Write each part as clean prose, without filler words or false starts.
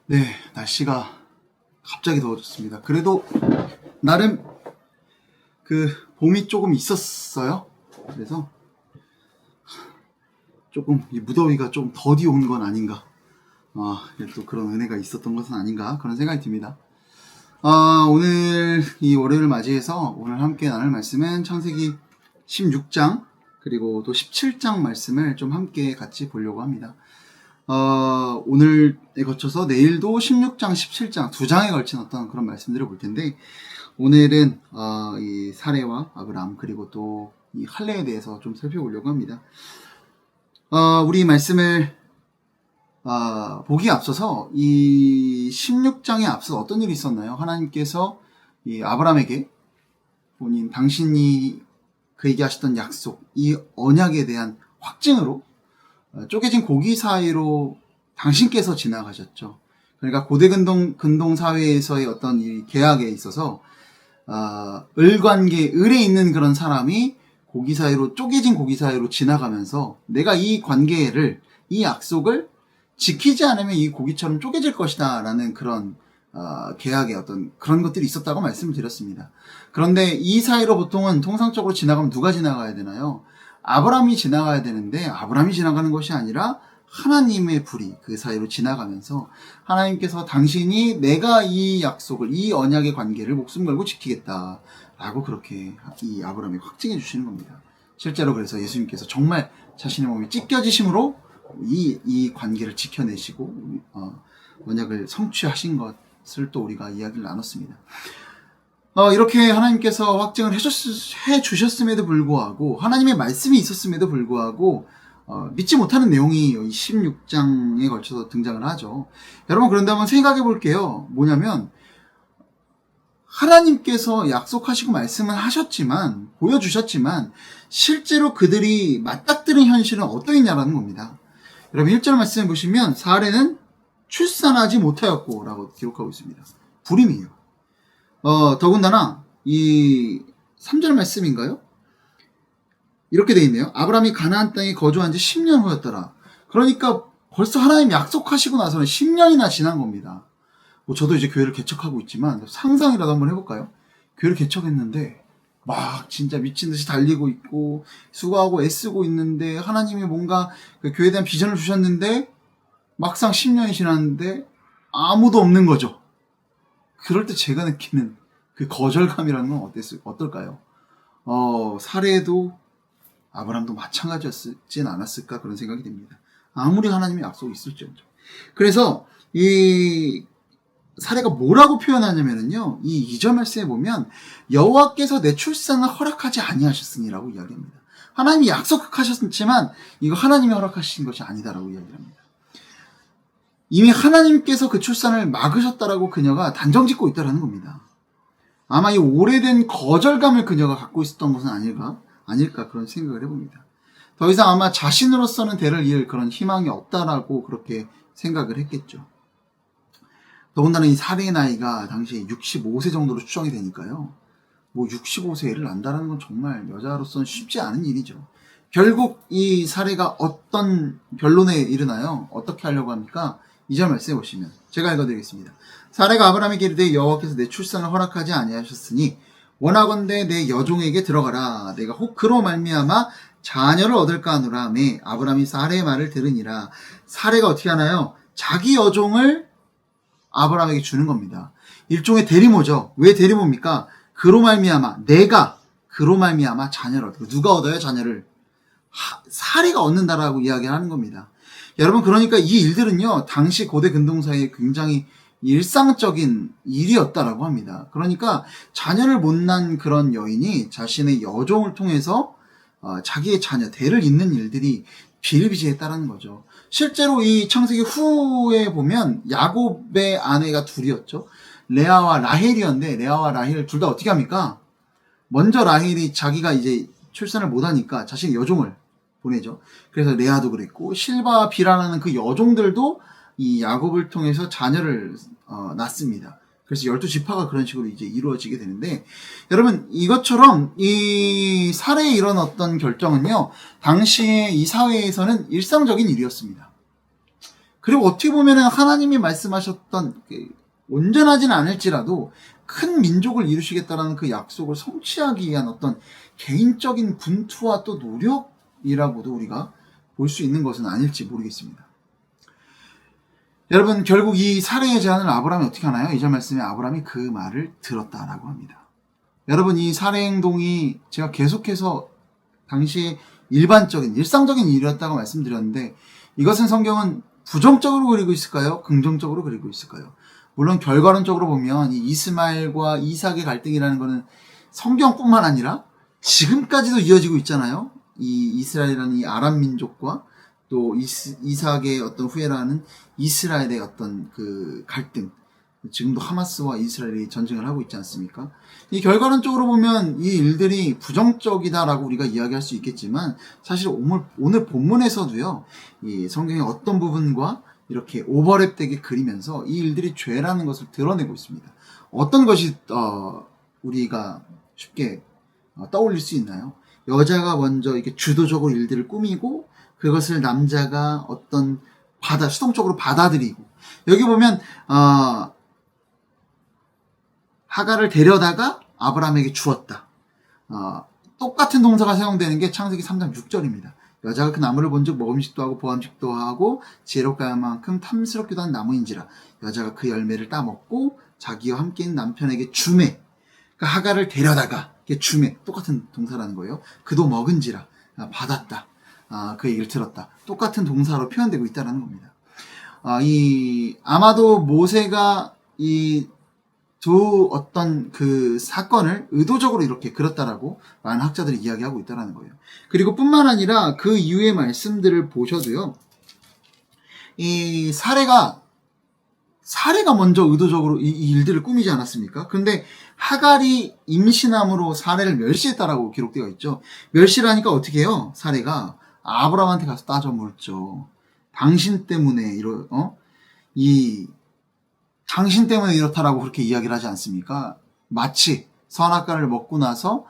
네, 날씨가 갑자기 더워졌습니다. 그래도 나름 봄이 조금 있었어요. 그래서 조금 이 무더위가 좀 더디 온 건 아닌가. 또 그런 은혜가 있었던 것은 아닌가 그런 생각이 듭니다. 오늘 이 월요일을 맞이해서 오늘 함께 나눌 말씀은 창세기 16장 그리고 또 17장 말씀을 좀 함께 같이 보려고 합니다. 오늘에 거쳐서 내일도 16장, 17장 두 장에 걸친 어떤 그런 말씀들을 볼 텐데, 오늘은 이 사레와 아브람 그리고 또 이 할례에 대해서 좀 살펴보려고 합니다. 우리 말씀을 보기에 앞서서 이 16장에 앞서 어떤 일이 있었나요? 하나님께서 이 아브람에게 당신이 그에게 하셨던 약속, 이 언약에 대한 확증으로 쪼개진 고기 사이로 당신께서 지나가셨죠. 그러니까 고대 근동 사회에서의 어떤 이 계약에 있어서 을에 있는 그런 사람이 쪼개진 고기 사이로 지나가면서 내가 이 관계를, 이 약속을 지키지 않으면 이 고기처럼 쪼개질 것이다 라는 그런 계약의 어떤 그런 것들이 있었다고 말씀을 드렸습니다. 그런데 이 사이로 보통은 통상적으로 지나가면 누가 지나가야 되나요? 아브람이 지나가야 되는데, 아브람이 지나가는 것이 아니라 하나님의 불이 그 사이로 지나가면서 하나님께서 당신이 내가 이 약속을, 이 언약의 관계를 목숨 걸고 지키겠다 라고 그렇게 이 아브람이 확증해 주시는 겁니다. 실제로 그래서 예수님께서 정말 자신의 몸이 찢겨지심으로 이 관계를 지켜내시고 언약을 성취하신 것을 또 우리가 이야기를 나눴습니다. 이렇게 하나님께서 확증을 해 주셨음에도 불구하고, 하나님의 말씀이 있었음에도 불구하고 믿지 못하는 내용이 16장에 걸쳐서 등장을 하죠. 여러분, 그런데 한번 생각해 볼게요. 뭐냐면 하나님께서 약속하시고 말씀은 하셨지만, 보여주셨지만 실제로 그들이 맞닥뜨린 현실은 어떠했냐라는 겁니다. 여러분 1절 말씀을 보시면 사레는 출산하지 못하였고 라고 기록하고 있습니다. 불임이에요. 더군다나 이 3절 말씀인가요? 이렇게 돼 있네요. 아브람이 가나안 땅에 거주한 지 10년 후였더라. 그러니까 벌써 하나님 약속하시고 나서는 10년이나 지난 겁니다. 저도 이제 교회를 개척하고 있지만 상상이라도 한번 해볼까요? 교회를 개척했는데 막 진짜 미친 듯이 달리고 있고 수고하고 애쓰고 있는데 하나님이 뭔가 그 교회에 대한 비전을 주셨는데 막상 10년이 지났는데 아무도 없는 거죠. 그럴 때 제가 느끼는 그 거절감이라는 건 어떨까요? 사레도 아브람도 마찬가지였진 않았을까 그런 생각이 듭니다. 아무리 하나님의 약속이 있을지언정. 그래서 이 사례가 뭐라고 표현하냐면요, 이 2절 말씀에 보면 여호와께서 내 출산을 허락하지 아니하셨으니라고 이야기합니다. 하나님이 약속하셨지만 이거 하나님이 허락하신 것이 아니다라고 이야기합니다. 이미 하나님께서 그 출산을 막으셨다라고 그녀가 단정짓고 있다라는 겁니다. 아마 이 오래된 거절감을 그녀가 갖고 있었던 것은 아닐까 그런 생각을 해봅니다. 더 이상 아마 자신으로서는 대를 이을 그런 희망이 없다라고 그렇게 생각을 했겠죠. 더군다나 이 사례의 나이가 당시에 65세 정도로 추정이 되니까요. 65세 애를 낳는다는 건 정말 여자로서는 쉽지 않은 일이죠. 결국 이 사례가 어떤 변론에 이르나요? 어떻게 하려고 합니까? 2절 말씀해 보시면 제가 읽어드리겠습니다. 사례가 아브람에게 이르되 여호와께서 내 출산을 허락하지 아니하셨으니 원하건대 내 여종에게 들어가라. 내가 혹 그로 말미암아 자녀를 얻을까 하노라. 아브람이 사례의 말을 들으니라. 사례가 어떻게 하나요? 자기 여종을 아브람에게 주는 겁니다. 일종의 대리모죠. 왜 대리모입니까? 그로 말미암아, 내가 그로 말미암아 자녀를 얻고, 누가 얻어요 자녀를? 사례가 얻는다라고 이야기하는 겁니다. 여러분, 그러니까 이 일들은요 당시 고대 근동사회에 굉장히 일상적인 일이었다라고 합니다. 그러니까 자녀를 못 낳은 그런 여인이 자신의 여종을 통해서 자기의 자녀, 대를 잇는 일들이 비일비재했다라는 거죠. 실제로 이 창세기 후에 보면 야곱의 아내가 둘이었죠. 레아와 라헬이었는데, 레아와 라헬 둘 다 어떻게 합니까? 먼저 라헬이 자기가 이제 출산을 못하니까 자신의 여종을 보내죠. 그래서 레아도 그랬고, 실바와 비라라는 그 여종들도 이 야곱을 통해서 자녀를 낳습니다. 그래서 12지파가 그런 식으로 이제 이루어지게 되는데, 여러분, 이것처럼 이 사례에 이런 어떤 결정은요 당시에 이 사회에서는 일상적인 일이었습니다. 그리고 어떻게 보면은 하나님이 말씀하셨던 온전하지는 않을지라도 큰 민족을 이루시겠다라는 그 약속을 성취하기 위한 어떤 개인적인 분투와 또 노력이라고도 우리가 볼 수 있는 것은 아닐지 모르겠습니다. 여러분, 결국 이 사례의 제안을 아브라함이 어떻게 하나요? 2절 말씀에 아브라함이 그 말을 들었다라고 합니다. 여러분, 이 살해 행동이 제가 계속해서 당시 일반적인 일상적인 일이었다고 말씀드렸는데, 이것은 성경은 부정적으로 그리고 있을까요? 긍정적으로 그리고 있을까요? 물론 결과론적으로 보면 이 이스마엘과 이삭의 갈등이라는 것은 성경뿐만 아니라 지금까지도 이어지고 있잖아요. 이 이스라엘이라는 이 아람 민족과 또 이삭의 어떤 후예라는 이스라엘의 어떤 그 갈등, 지금도 하마스와 이스라엘이 전쟁을 하고 있지 않습니까? 이 결과론적으로 보면 이 일들이 부정적이다라고 우리가 이야기할 수 있겠지만, 사실 오늘 본문에서도요, 이 성경의 어떤 부분과 이렇게 오버랩되게 그리면서 이 일들이 죄라는 것을 드러내고 있습니다. 어떤 것이 우리가 쉽게 떠올릴 수 있나요? 여자가 먼저 이렇게 주도적으로 일들을 꾸미고 그것을 남자가 어떤 수동적으로 받아들이고, 여기 보면 하가를 데려다가 아브라함에게 주었다. 똑같은 동사가 사용되는 게 창세기 3장 6절입니다. 여자가 그 나무를 본즉 먹음직도 하고 보암직도 하고 지혜롭게 할 만큼 탐스럽기도 한 나무인지라. 여자가 그 열매를 따먹고 자기와 함께 있는 남편에게 주매. 그러니까 하가를 데려다가 주매. 똑같은 동사라는 거예요. 그도 먹은지라. 받았다. 그 얘기를 들었다. 똑같은 동사로 표현되고 있다는 겁니다. 아마도 모세가 이 두 어떤 그 사건을 의도적으로 이렇게 그렸다라고 많은 학자들이 이야기하고 있다는 거예요. 그리고 뿐만 아니라 그 이후의 말씀들을 보셔도요, 이 사례가 먼저 의도적으로 이 일들을 꾸미지 않았습니까? 그런데 하갈이 임신함으로 사례를 멸시했다라고 기록되어 있죠. 멸시를 하니까 어떻게 해요? 사례가 아브라함한테 가서 따져 묻죠. 당신 때문에 당신 때문에 이렇다라고 그렇게 이야기를 하지 않습니까? 마치 선악과를 먹고 나서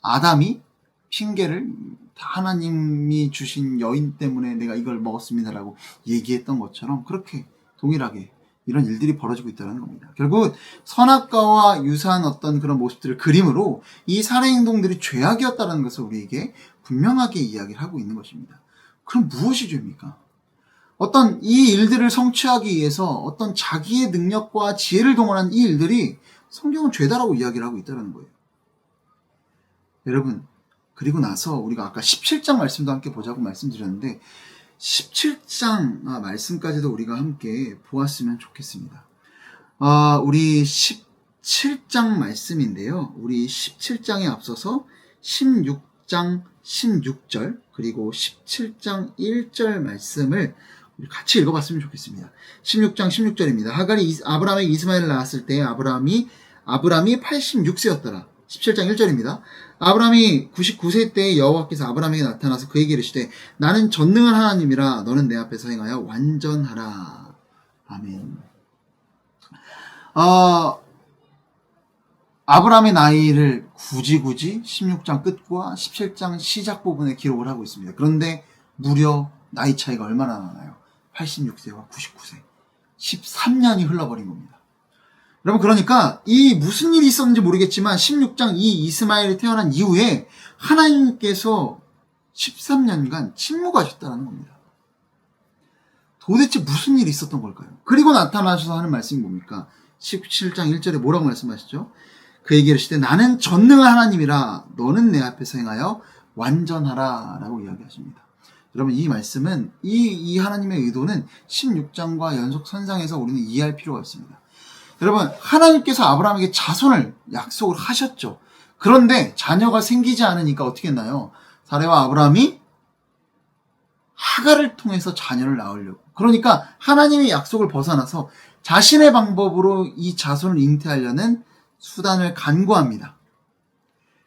아담이 핑계를 하나님이 주신 여인 때문에 내가 이걸 먹었습니다라고 얘기했던 것처럼 그렇게 동일하게 이런 일들이 벌어지고 있다는 겁니다. 결국 선악과와 유사한 어떤 그런 모습들을 그림으로 이 살해 행동들이 죄악이었다는 것을 우리에게 분명하게 이야기를 하고 있는 것입니다. 그럼 무엇이 죄입니까? 어떤 이 일들을 성취하기 위해서 어떤 자기의 능력과 지혜를 동원한 이 일들이 성경은 죄다라고 이야기를 하고 있다는 거예요. 여러분, 그리고 나서 우리가 아까 17장 말씀도 함께 보자고 말씀드렸는데 17장 말씀까지도 우리가 함께 보았으면 좋겠습니다. 우리 17장 말씀인데요. 우리 17장에 앞서서 16장 16절 그리고 17장 1절 말씀을 같이 읽어봤으면 좋겠습니다. 16장 16절입니다. 하갈이 아브라함에게 이스마엘을 낳았을 때 아브라함이 86세였더라. 17장 1절입니다. 아브라함이 99세 때 여호와께서 아브라함에게 나타나서 그에게 이르시되 나는 전능한 하나님이라 너는 내 앞에서 행하여 완전하라. 아멘. 아브라함의 나이를 굳이 16장 끝과 17장 시작 부분에 기록을 하고 있습니다. 그런데 무려 나이 차이가 얼마나 나나요? 86세와 99세. 13년이 흘러버린 겁니다. 여러분, 그러니까 이 무슨 일이 있었는지 모르겠지만 16장 이 이스마엘이 태어난 이후에 하나님께서 13년간 침묵하셨다는 겁니다. 도대체 무슨 일이 있었던 걸까요? 그리고 나타나셔서 하는 말씀이 뭡니까? 17장 1절에 뭐라고 말씀하시죠? 그에게 이르시되 나는 전능한 하나님이라 너는 내 앞에서 행하여 완전하라 라고 이야기하십니다. 여러분, 이 말씀은 이 하나님의 의도는 16장과 연속 선상에서 우리는 이해할 필요가 있습니다. 여러분, 하나님께서 아브라함에게 자손을 약속을 하셨죠. 그런데 자녀가 생기지 않으니까 어떻게 했나요? 사레와 아브라함이 하갈을 통해서 자녀를 낳으려고. 그러니까 하나님의 약속을 벗어나서 자신의 방법으로 이 자손을 잉태하려는 수단을 간구합니다.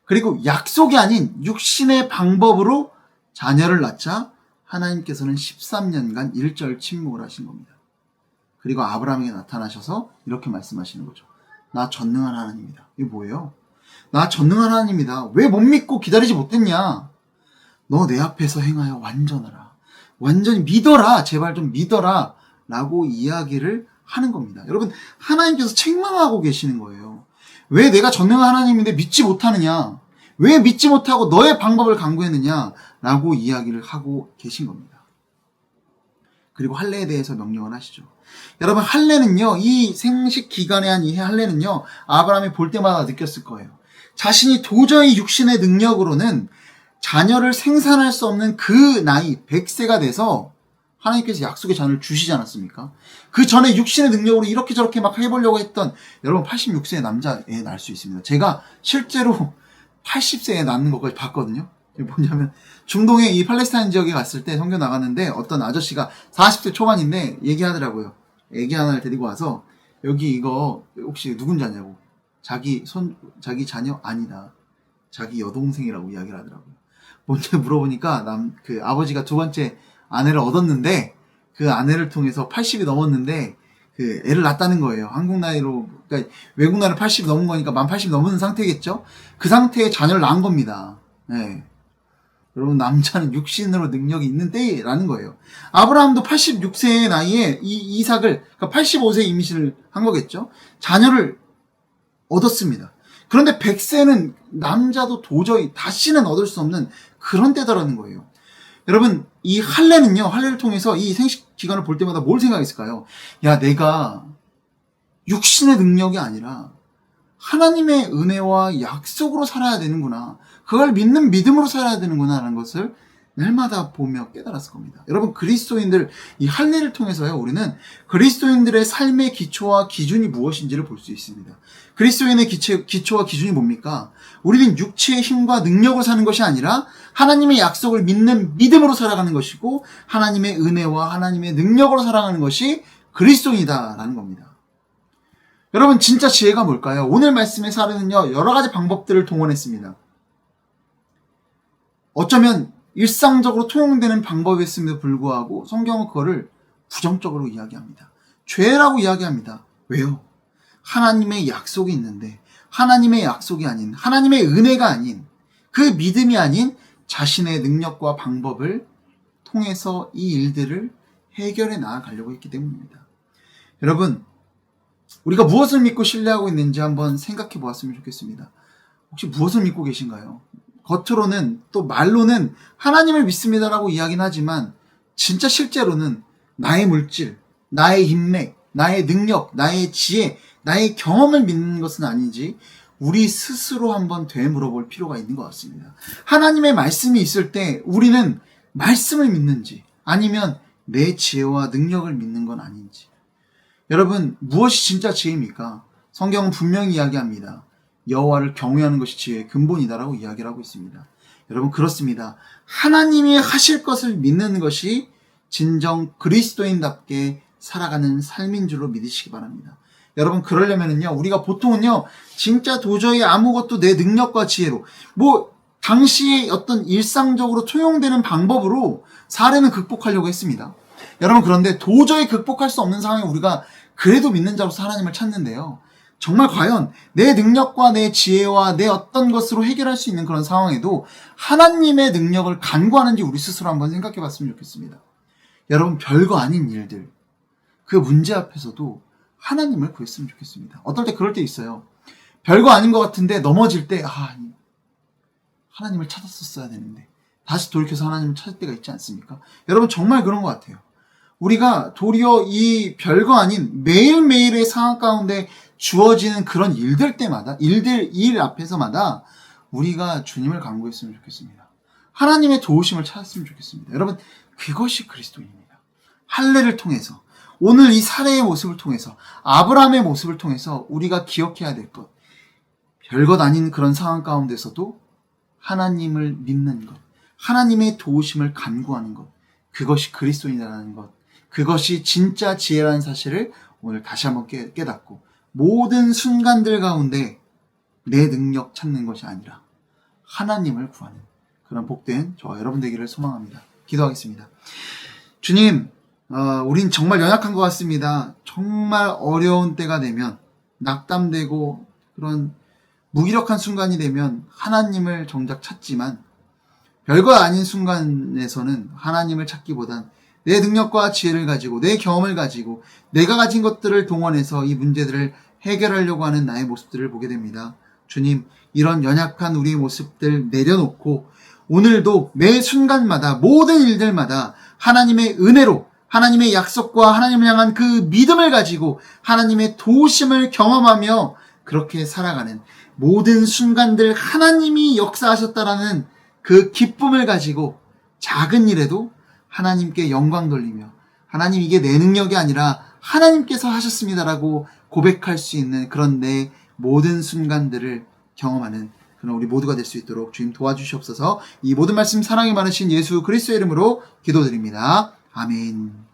그리고 약속이 아닌 육신의 방법으로 자녀를 낳자 하나님께서는 13년간 일절 침묵을 하신 겁니다. 그리고 아브라함에게 나타나셔서 이렇게 말씀하시는 거죠. 나 전능한 하나님이다. 이게 뭐예요? 나 전능한 하나님이다. 왜 못 믿고 기다리지 못했냐? 너 내 앞에서 행하여 완전하라. 완전히 믿어라. 제발 좀 믿어라. 라고 이야기를 하는 겁니다. 여러분, 하나님께서 책망하고 계시는 거예요. 왜 내가 전능한 하나님인데 믿지 못하느냐? 왜 믿지 못하고 너의 방법을 강구했느냐? 라고 이야기를 하고 계신 겁니다. 그리고 할례에 대해서 명령을 하시죠. 여러분, 할례는요, 이 생식 기간에 한 이 할례는요, 아브라함이 볼 때마다 느꼈을 거예요. 자신이 도저히 육신의 능력으로는 자녀를 생산할 수 없는 그 나이 100세가 돼서 하나님께서 약속의 자녀를 주시지 않았습니까? 그 전에 육신의 능력으로 이렇게 저렇게 막 해보려고 했던 여러분 86세의 남자애 낳을 수 있습니다. 제가 실제로 80세에 낳는 것까지 봤거든요. 뭐냐면 중동의 이 팔레스타인 지역에 갔을 때 선교 나갔는데 어떤 아저씨가 40대 초반인데 얘기하더라고요. 애기 하나를 데리고 와서 여기 이거 혹시 누군 자냐고. 자기 자녀 아니다. 자기 여동생이라고 이야기를 하더라고요. 뭔지 물어보니까 그 아버지가 두 번째 아내를 얻었는데 그 아내를 통해서 80이 넘었는데 그 애를 낳았다는 거예요. 한국 나이로, 그러니까 외국 나이로 80이 넘은 거니까 만 80이 넘은 상태겠죠? 그 상태에 자녀를 낳은 겁니다. 네. 여러분, 남자는 육신으로 능력이 있는 때라는 거예요. 아브라함도 86세의 나이에 이삭을, 그러니까 85세 임신을 한 거겠죠? 자녀를 얻었습니다. 그런데 100세는 남자도 도저히 다시는 얻을 수 없는 그런 때다라는 거예요. 여러분, 이 할례는요, 할례를 통해서 이 생식 기간을 볼 때마다 뭘 생각했을까요? 야, 내가 육신의 능력이 아니라 하나님의 은혜와 약속으로 살아야 되는구나. 그걸 믿는 믿음으로 살아야 되는구나 라는 것을 날마다 보며 깨달았을 겁니다. 여러분, 그리스도인들, 이 할례를 통해서요, 우리는 그리스도인들의 삶의 기초와 기준이 무엇인지를 볼 수 있습니다. 그리스도인의 기초와 기준이 뭡니까? 우리는 육체의 힘과 능력으로 사는 것이 아니라 하나님의 약속을 믿는 믿음으로 살아가는 것이고 하나님의 은혜와 하나님의 능력으로 살아가는 것이 그리스도인이다라는 겁니다. 여러분, 진짜 지혜가 뭘까요? 오늘 말씀의 사례는요, 여러 가지 방법들을 동원했습니다. 어쩌면 일상적으로 통용되는 방법이었음에도 불구하고 성경은 그거를 부정적으로 이야기합니다. 죄라고 이야기합니다. 왜요? 하나님의 약속이 있는데 하나님의 약속이 아닌, 하나님의 은혜가 아닌, 그 믿음이 아닌 자신의 능력과 방법을 통해서 이 일들을 해결해 나아가려고 했기 때문입니다. 여러분, 우리가 무엇을 믿고 신뢰하고 있는지 한번 생각해 보았으면 좋겠습니다. 혹시 무엇을 믿고 계신가요? 겉으로는, 또 말로는 하나님을 믿습니다라고 이야기는 하지만 진짜 실제로는 나의 물질, 나의 인맥, 나의 능력, 나의 지혜, 나의 경험을 믿는 것은 아닌지 우리 스스로 한번 되물어볼 필요가 있는 것 같습니다. 하나님의 말씀이 있을 때 우리는 말씀을 믿는지 아니면 내 지혜와 능력을 믿는 건 아닌지. 여러분, 무엇이 진짜 지혜입니까? 성경은 분명히 이야기합니다. 여호와를 경외하는 것이 지혜의 근본이다라고 이야기를 하고 있습니다. 여러분, 그렇습니다. 하나님이 하실 것을 믿는 것이 진정 그리스도인답게 살아가는 삶인 줄로 믿으시기 바랍니다. 여러분, 그러려면은요, 우리가 보통은요, 진짜 도저히 아무것도 내 능력과 지혜로, 당시에 어떤 일상적으로 통용되는 방법으로 사례는 극복하려고 했습니다. 여러분, 그런데 도저히 극복할 수 없는 상황에 우리가 그래도 믿는 자로서 하나님을 찾는데요. 정말 과연 내 능력과 내 지혜와 내 어떤 것으로 해결할 수 있는 그런 상황에도 하나님의 능력을 간구하는지 우리 스스로 한번 생각해 봤으면 좋겠습니다. 여러분, 별거 아닌 일들, 그 문제 앞에서도 하나님을 구했으면 좋겠습니다. 어떨 때 그럴 때 있어요. 별거 아닌 것 같은데 넘어질 때 하나님을 찾았었어야 되는데 다시 돌이켜서 하나님을 찾을 때가 있지 않습니까? 여러분, 정말 그런 것 같아요. 우리가 도리어 이 별거 아닌 매일매일의 상황 가운데 주어지는 그런 일들 때마다, 일 앞에서마다 우리가 주님을 간구했으면 좋겠습니다. 하나님의 도우심을 찾았으면 좋겠습니다. 여러분, 그것이 그리스도입니다. 할례를 통해서, 오늘 이 사례의 모습을 통해서, 아브라함의 모습을 통해서 우리가 기억해야 될 것, 별것 아닌 그런 상황 가운데서도 하나님을 믿는 것, 하나님의 도우심을 간구하는 것, 그것이 그리스도인이라는 것, 그것이 진짜 지혜라는 사실을 오늘 다시 한번 깨닫고 모든 순간들 가운데 내 능력 찾는 것이 아니라 하나님을 구하는 그런 복된 저와 여러분 되기를 소망합니다. 기도하겠습니다. 주님, 우린 정말 연약한 것 같습니다. 정말 어려운 때가 되면, 낙담되고 그런 무기력한 순간이 되면 하나님을 정작 찾지만 별거 아닌 순간에서는 하나님을 찾기보단 내 능력과 지혜를 가지고 내 경험을 가지고 내가 가진 것들을 동원해서 이 문제들을 해결하려고 하는 나의 모습들을 보게 됩니다. 주님, 이런 연약한 우리의 모습들 내려놓고 오늘도 매 순간마다 모든 일들마다 하나님의 은혜로 하나님의 약속과 하나님을 향한 그 믿음을 가지고 하나님의 도우심을 경험하며 그렇게 살아가는 모든 순간들 하나님이 역사하셨다라는 그 기쁨을 가지고 작은 일에도 하나님께 영광 돌리며 하나님 이게 내 능력이 아니라 하나님께서 하셨습니다라고 고백할 수 있는 그런 내 모든 순간들을 경험하는 그런 우리 모두가 될 수 있도록 주님 도와주시옵소서. 이 모든 말씀 사랑이 많으신 예수 그리스도의 이름으로 기도드립니다. 아멘.